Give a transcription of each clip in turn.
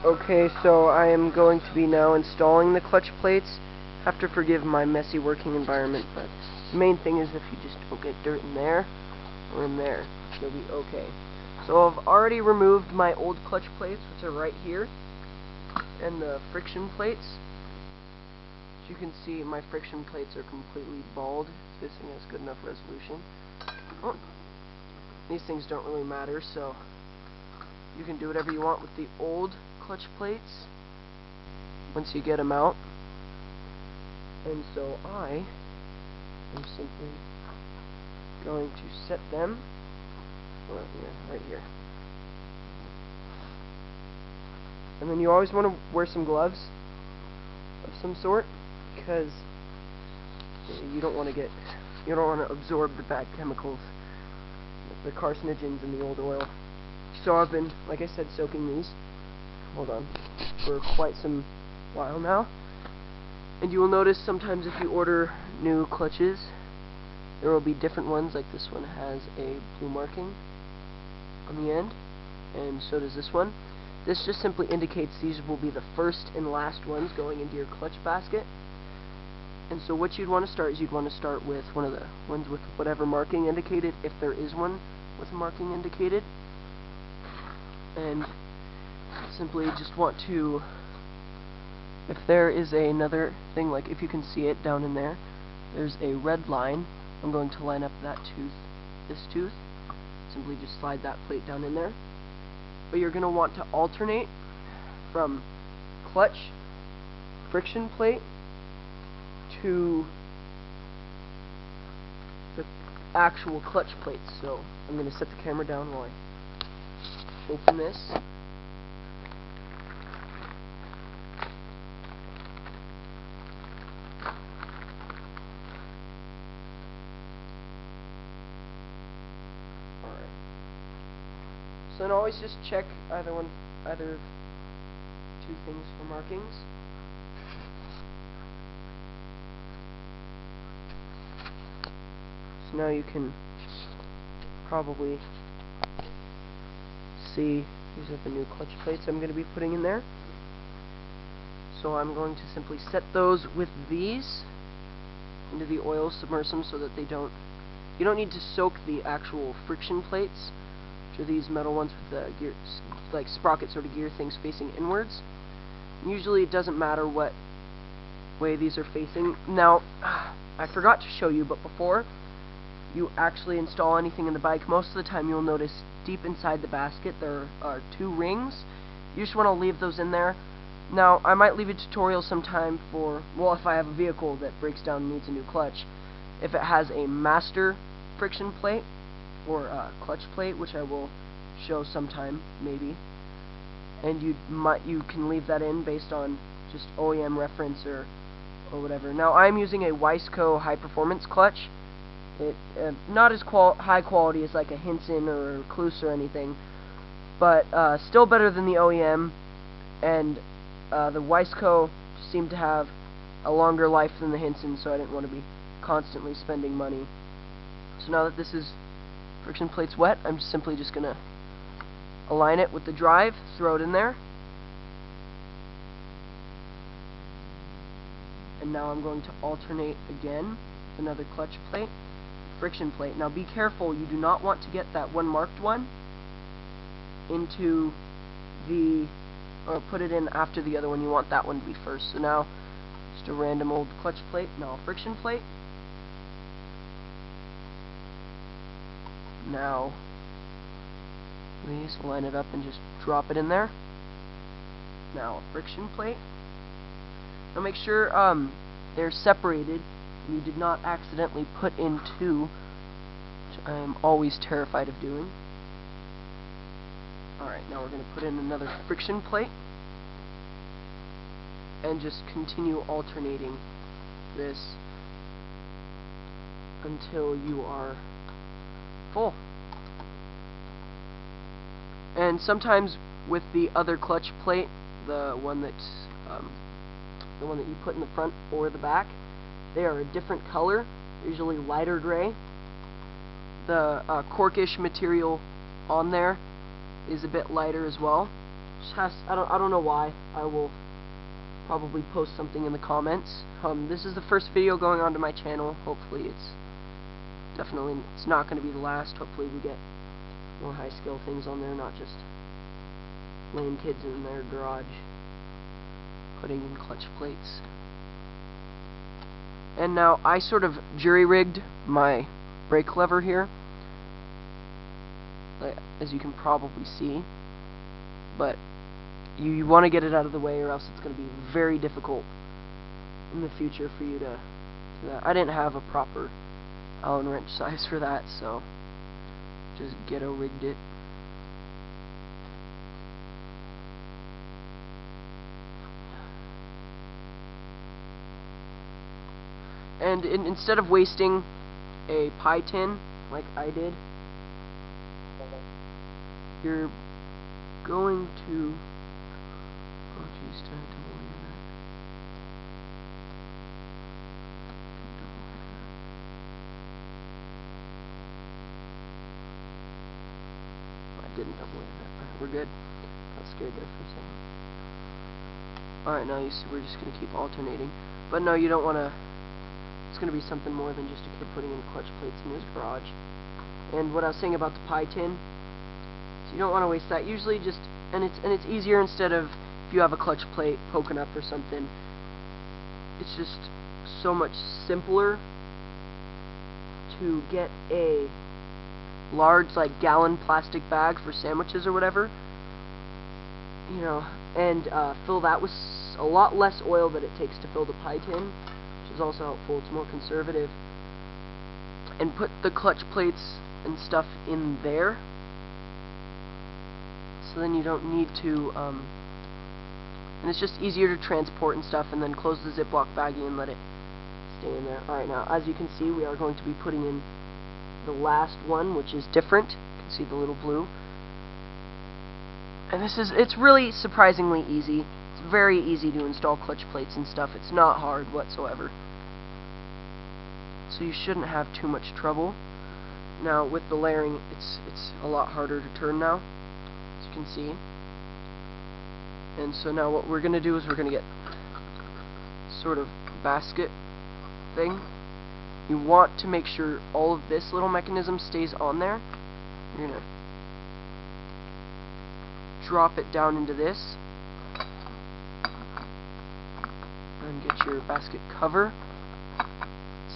Okay, so I am going to be now installing the clutch plates. Have to forgive my messy working environment, but the main thing is if you just don't get dirt in there or in there, you'll be okay. So I've already removed my old clutch plates, which are right here, and the friction plates. As you can see, my friction plates are completely bald. This thing has good enough resolution. Oh, these things don't really matter, so you can do whatever you want with the old clutch plates once you get them out. And so I am simply going to set them right here. And then you always want to wear some gloves of some sort, because you don't want to absorb the bad chemicals, the carcinogens in the old oil. So I've been, like I said, soaking these, for quite some while now. And you will notice sometimes if you order new clutches, there will be different ones. Like this one has a blue marking on the end, and so does this one. This just simply indicates these will be the first and last ones going into your clutch basket. And so what you'd want to start is you'd want to start with one of the ones with whatever marking indicated, if there is one with marking indicated. And simply just want to, if there is another thing, like if you can see it down in there, there's a red line. I'm going to line up that tooth, this tooth. Simply just slide that plate down in there. But you're going to want to alternate from clutch friction plate to the actual clutch plates. So I'm going to set the camera down while I open this. Alright. So then always just check either two things for markings. So now you can probably see these are the new clutch plates I'm going to be putting in there. So I'm going to simply set those with these into the oil, submerge them so that you don't need to soak the actual friction plates, which are these metal ones with the gear, like sprocket sort of gear things facing inwards. Usually it doesn't matter what way these are facing. Now, I forgot to show you, but before you actually install anything in the bike, most of the time you'll notice deep inside the basket there are two rings. You just want to leave those in there. Now, I might leave a tutorial sometime for, well, if I have a vehicle that breaks down and needs a new clutch, if it has a master friction plate or a clutch plate, which I will show sometime maybe, and you can leave that in based on just OEM reference or whatever. Now, I'm using a yz250f high performance clutch. It not as high quality as like a Hinson or a Cluse or anything, but still better than the OEM, and the yz250 seemed to have a longer life than the Hinson, so I didn't want to be constantly spending money. So now that this is friction plate's wet, I'm simply just going to align it with the drive, throw it in there, and now I'm going to alternate again with another clutch plate, friction plate. Now be careful, you do not want to get that one marked one into the, or put it in after the other one. You want that one to be first. So now, just a random old clutch plate, now a friction plate. Now, please line it up and just drop it in there. Now a friction plate. Now make sure they're separated and you did not accidentally put in two, which I am always terrified of doing. Alright, now we're going to put in another friction plate and just continue alternating this until you are full. And sometimes with the other clutch plate, the one that you put in the front or the back, they are a different color, usually lighter gray. The corkish material on there is a bit lighter as well, Just has, I don't know why. I will probably post something in the comments. This is the first video going onto my channel. Hopefully it's not going to be the last. Hopefully we get more high skill things on there, not just lame kids in their garage putting in clutch plates. And now I sort of jury-rigged my brake lever here, as you can probably see, but you want to get it out of the way, or else it's going to be very difficult in the future for you to do that. I didn't have a proper Allen wrench size for that, so just ghetto rigged it. And instead of wasting a pie tin like I did, you're going to... Oh jeez, do I have double layer that? I didn't double layer that. We're good. Got scared there for a second. Alright, now you see we're just going to keep alternating. But no, you don't want to... It's going to be something more than just a kid putting in clutch plates in his garage. And what I was saying about the pie tin, so you don't want to waste that. Usually just, and it's easier instead of if you have a clutch plate poking up or something. It's just so much simpler to get a large, like, gallon plastic bag for sandwiches or whatever, you know, and fill that with a lot less oil than it takes to fill the pie tin, which is also helpful. It's more conservative. And put the clutch plates and stuff in there, so then you don't need to, and it's just easier to transport and stuff, and then close the Ziploc baggie and let it stay in there. Alright, now, as you can see, we are going to be putting in the last one, which is different. You can see the little blue. And it's really surprisingly easy. It's very easy to install clutch plates and stuff. It's not hard whatsoever. So you shouldn't have too much trouble. Now, with the layering, it's a lot harder to turn now, as you can see. And so now what we're going to do is we're going to get sort of basket thing. You want to make sure all of this little mechanism stays on there. You're going to drop it down into this, and get your basket cover,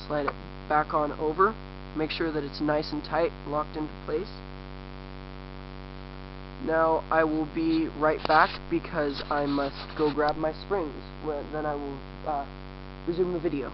slide it back on over, make sure that it's nice and tight, locked into place. Now I will be right back because I must go grab my springs. Then I will resume the video.